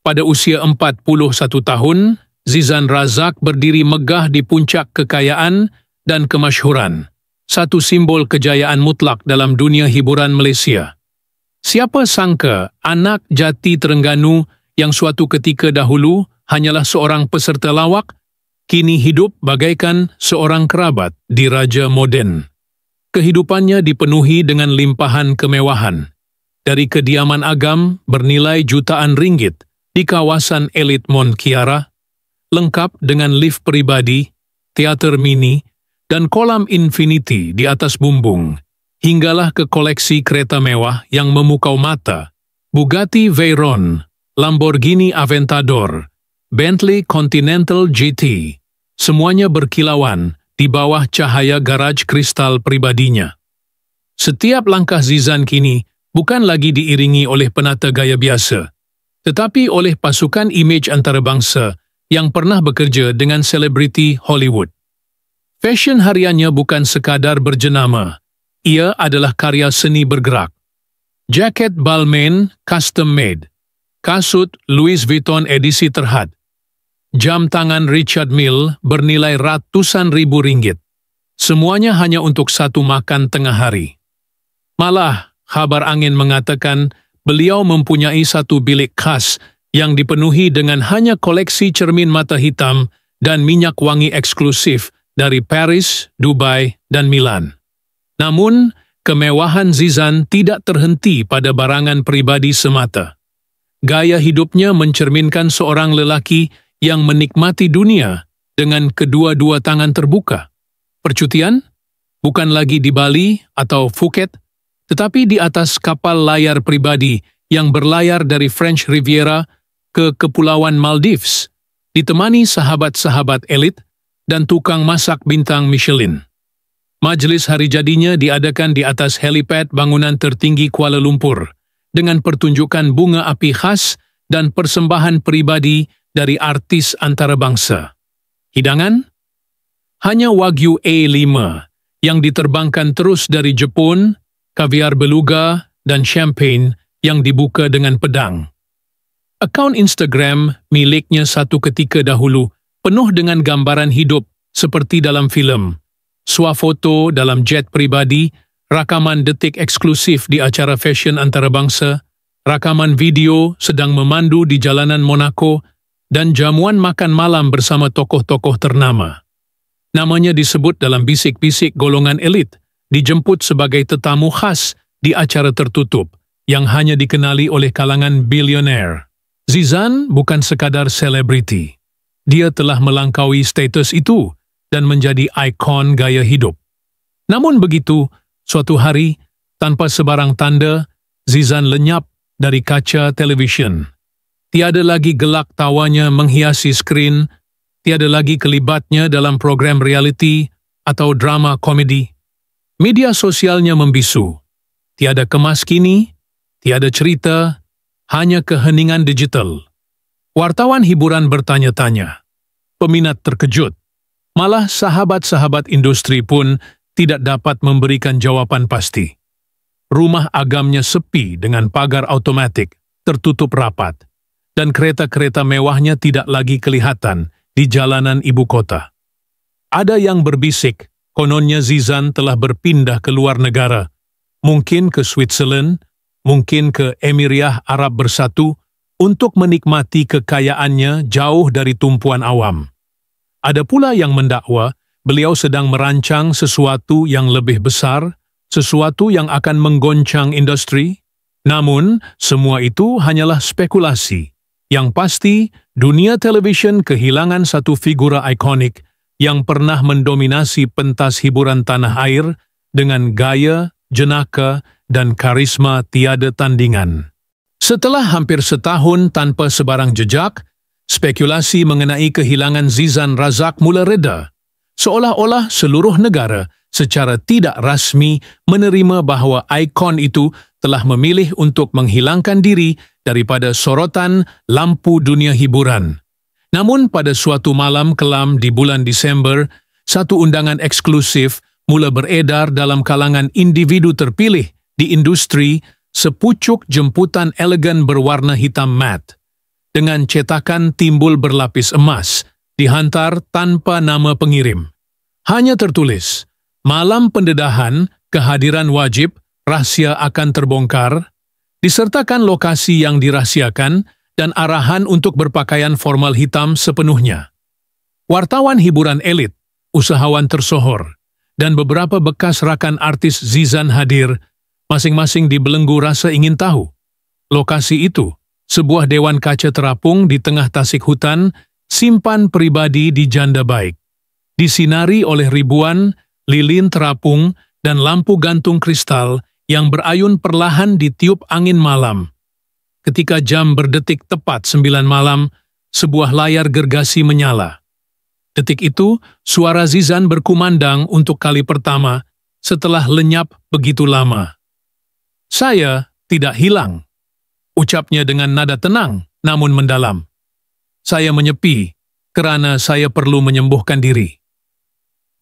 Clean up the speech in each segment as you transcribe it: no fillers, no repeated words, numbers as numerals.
Pada usia 41 tahun, Zizan Razak berdiri megah di puncak kekayaan dan kemasyhuran, satu simbol kejayaan mutlak dalam dunia hiburan Malaysia. Siapa sangka anak jati Terengganu yang suatu ketika dahulu hanyalah seorang peserta lawak, kini hidup bagaikan seorang kerabat di Raja Moden. Kehidupannya dipenuhi dengan limpahan kemewahan, dari kediaman agam bernilai jutaan ringgit di kawasan elit Mont Kiara, lengkap dengan lift pribadi, teater mini, dan kolam infinity di atas bumbung, hinggalah ke koleksi kereta mewah yang memukau mata, Bugatti Veyron, Lamborghini Aventador, Bentley Continental GT, semuanya berkilauan di bawah cahaya garaj kristal pribadinya. Setiap langkah Zizan kini bukan lagi diiringi oleh penata gaya biasa, tetapi oleh pasukan imej antarabangsa yang pernah bekerja dengan selebriti Hollywood. Fashion hariannya bukan sekadar berjenama, ia adalah karya seni bergerak. Jaket Balmain custom made, kasut Louis Vuitton edisi terhad, jam tangan Richard Mille bernilai ratusan ribu ringgit. Semuanya hanya untuk satu makan tengah hari. Malah, kabar angin mengatakan beliau mempunyai satu bilik khas yang dipenuhi dengan hanya koleksi cermin mata hitam dan minyak wangi eksklusif dari Paris, Dubai, dan Milan. Namun, kemewahan Zizan tidak terhenti pada barangan pribadi semata. Gaya hidupnya mencerminkan seorang lelaki yang menikmati dunia dengan kedua-dua tangan terbuka. Percutian? Bukan lagi di Bali atau Phuket, tetapi di atas kapal layar pribadi yang berlayar dari French Riviera ke Kepulauan Maldives, ditemani sahabat-sahabat elit dan tukang masak bintang Michelin. Majlis hari jadinya diadakan di atas helipad bangunan tertinggi Kuala Lumpur, dengan pertunjukan bunga api khas dan persembahan pribadi dari artis antarabangsa. Hidangan? Hanya Wagyu A5 yang diterbangkan terus dari Jepun, kaviar beluga, dan champagne yang dibuka dengan pedang. Akaun Instagram miliknya satu ketika dahulu penuh dengan gambaran hidup seperti dalam filem, swafoto dalam jet pribadi, rakaman detik eksklusif di acara fashion antarabangsa, rakaman video sedang memandu di jalanan Monaco, dan jamuan makan malam bersama tokoh-tokoh ternama. Namanya disebut dalam bisik-bisik golongan elit, dijemput sebagai tetamu khas di acara tertutup yang hanya dikenali oleh kalangan bilioner. Zizan bukan sekadar selebriti. Dia telah melangkaui status itu dan menjadi ikon gaya hidup. Namun begitu, suatu hari, tanpa sebarang tanda, Zizan lenyap dari kaca televisyen. Tiada lagi gelak tawanya menghiasi skrin, tiada lagi kelibatnya dalam program reality atau drama komedi. Media sosialnya membisu. Tiada kemas kini, tiada cerita, hanya keheningan digital. Wartawan hiburan bertanya-tanya. Peminat terkejut. Malah sahabat-sahabat industri pun tidak dapat memberikan jawaban pasti. Rumah agamnya sepi dengan pagar otomatik, tertutup rapat, dan kereta-kereta mewahnya tidak lagi kelihatan di jalanan ibu kota. Ada yang berbisik, kononnya Zizan telah berpindah ke luar negara, mungkin ke Switzerland, mungkin ke Emirat Arab Bersatu, untuk menikmati kekayaannya jauh dari tumpuan awam. Ada pula yang mendakwa beliau sedang merancang sesuatu yang lebih besar, sesuatu yang akan menggoncang industri. Namun, semua itu hanyalah spekulasi. Yang pasti, dunia televisyen kehilangan satu figura ikonik yang pernah mendominasi pentas hiburan tanah air dengan gaya, jenaka, dan karisma tiada tandingan. Setelah hampir setahun tanpa sebarang jejak, spekulasi mengenai kehilangan Zizan Razak mula reda, seolah-olah seluruh negara secara tidak rasmi menerima bahawa ikon itu telah memilih untuk menghilangkan diri daripada sorotan lampu dunia hiburan. Namun pada suatu malam kelam di bulan Disember, satu undangan eksklusif mula beredar dalam kalangan individu terpilih di industri, sepucuk jemputan elegan berwarna hitam mat. dengan cetakan timbul berlapis emas, dihantar tanpa nama pengirim. Hanya tertulis, malam pendedahan, kehadiran wajib, rahasia akan terbongkar, disertakan lokasi yang dirahasiakan dan arahan untuk berpakaian formal hitam sepenuhnya. Wartawan hiburan elit, usahawan tersohor, dan beberapa bekas rakan artis Zizan hadir, masing-masing dibelenggu rasa ingin tahu. Lokasi itu, sebuah dewan kaca terapung di tengah tasik hutan, simpan pribadi di Janda Baik. Disinari oleh ribuan lilin terapung dan lampu gantung kristal yang berayun perlahan ditiup angin malam. Ketika jam berdetik tepat 9 malam, sebuah layar gergasi menyala. Detik itu, suara Zizan berkumandang untuk kali pertama setelah lenyap begitu lama. "Saya tidak hilang," ucapnya dengan nada tenang namun mendalam. "Saya menyepi karena saya perlu menyembuhkan diri."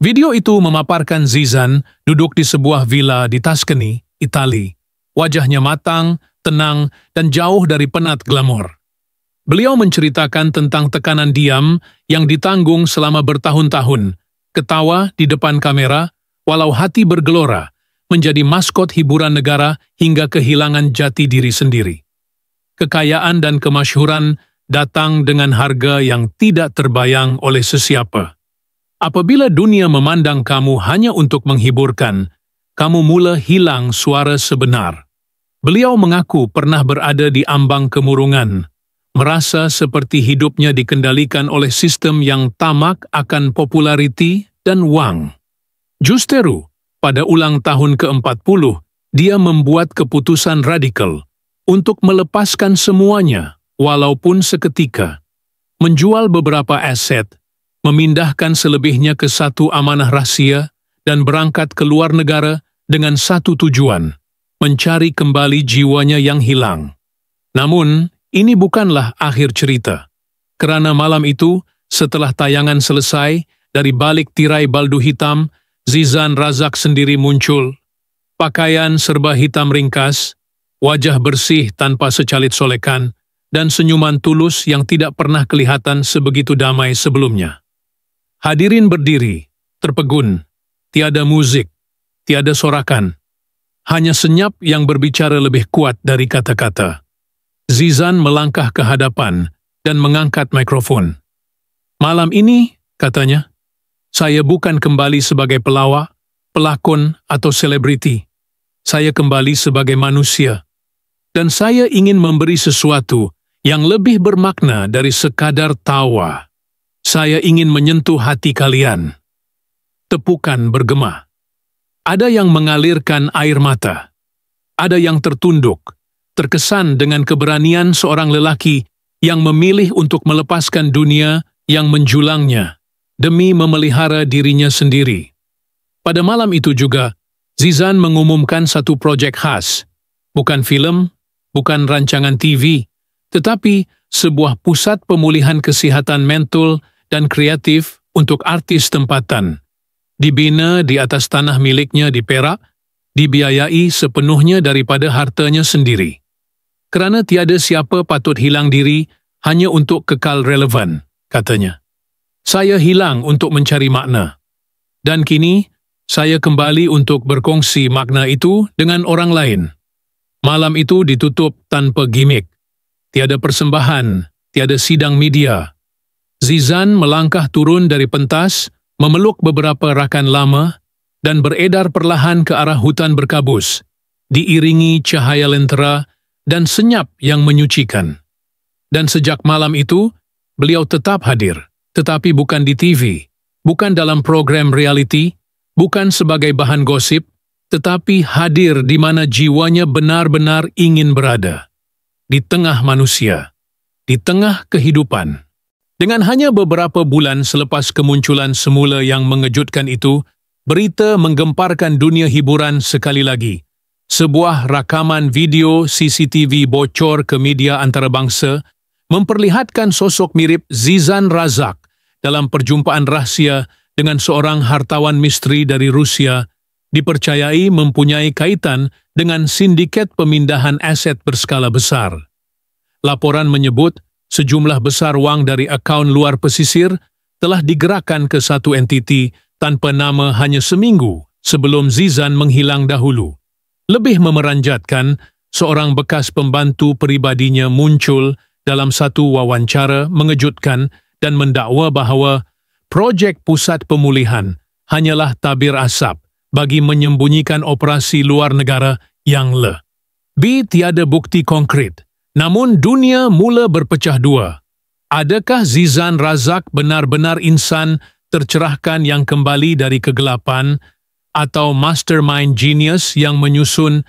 Video itu memaparkan Zizan duduk di sebuah villa di Tuscany, Itali. Wajahnya matang, tenang, dan jauh dari penat glamor. Beliau menceritakan tentang tekanan diam yang ditanggung selama bertahun-tahun, ketawa di depan kamera, walau hati bergelora, menjadi maskot hiburan negara hingga kehilangan jati diri sendiri. Kekayaan dan kemasyhuran datang dengan harga yang tidak terbayang oleh sesiapa. Apabila dunia memandang kamu hanya untuk menghiburkan, kamu mula hilang suara sebenar. Beliau mengaku pernah berada di ambang kemurungan, merasa seperti hidupnya dikendalikan oleh sistem yang tamak akan populariti dan wang. Justeru, pada ulang tahun ke-40, dia membuat keputusan radikal untuk melepaskan semuanya, walaupun seketika. Menjual beberapa aset, memindahkan selebihnya ke satu amanah rahasia, dan berangkat ke luar negara dengan satu tujuan, mencari kembali jiwanya yang hilang. Namun, ini bukanlah akhir cerita. Kerana malam itu, setelah tayangan selesai, dari balik tirai baldu hitam, Zizan Razak sendiri muncul. Pakaian serba hitam ringkas, wajah bersih tanpa secalit solekan, dan senyuman tulus yang tidak pernah kelihatan sebegitu damai sebelumnya. Hadirin berdiri, terpegun, tiada musik, tiada sorakan, hanya senyap yang berbicara lebih kuat dari kata-kata. Zizan melangkah ke hadapan dan mengangkat mikrofon. "Malam ini," katanya, "saya bukan kembali sebagai pelawak, pelakon atau selebriti. Saya kembali sebagai manusia. Dan saya ingin memberi sesuatu yang lebih bermakna dari sekadar tawa. Saya ingin menyentuh hati kalian." Tepukan bergema. Ada yang mengalirkan air mata. Ada yang tertunduk, terkesan dengan keberanian seorang lelaki yang memilih untuk melepaskan dunia yang menjulangnya demi memelihara dirinya sendiri. Pada malam itu juga, Zizan mengumumkan satu proyek khas, bukan film, bukan rancangan TV, tetapi sebuah pusat pemulihan kesihatan mental dan kreatif untuk artis tempatan. Dibina di atas tanah miliknya di Perak, dibiayai sepenuhnya daripada hartanya sendiri. Kerana tiada siapa patut hilang diri hanya untuk kekal relevan, katanya. "Saya hilang untuk mencari makna. Dan kini, saya kembali untuk berkongsi makna itu dengan orang lain." Malam itu ditutup tanpa gimik. Tiada persembahan, tiada sidang media. Zizan melangkah turun dari pentas, memeluk beberapa rakan lama, dan beredar perlahan ke arah hutan berkabus, diiringi cahaya lentera dan senyap yang menyucikan. Dan sejak malam itu, beliau tetap hadir, tetapi bukan di TV, bukan dalam program reality, bukan sebagai bahan gosip, tetapi hadir di mana jiwanya benar-benar ingin berada. Di tengah manusia, di tengah kehidupan. Dengan hanya beberapa bulan selepas kemunculan semula yang mengejutkan itu, berita menggemparkan dunia hiburan sekali lagi. Sebuah rakaman video CCTV bocor ke media antarabangsa memperlihatkan sosok mirip Zizan Razak dalam perjumpaan rahsia dengan seorang hartawan misteri dari Rusia, dipercayai mempunyai kaitan dengan sindiket pemindahan aset berskala besar. Laporan menyebut sejumlah besar wang dari akaun luar pesisir telah digerakkan ke satu entiti tanpa nama hanya seminggu sebelum Zizan menghilang dahulu. Lebih memeranjatkan, seorang bekas pembantu peribadinya muncul dalam satu wawancara mengejutkan dan mendakwa bahawa projek pusat pemulihan hanyalah tabir asap bagi menyembunyikan operasi luar negara yang tiada bukti konkret. Namun dunia mula berpecah dua. Adakah Zizan Razak benar-benar insan tercerahkan yang kembali dari kegelapan atau mastermind genius yang menyusun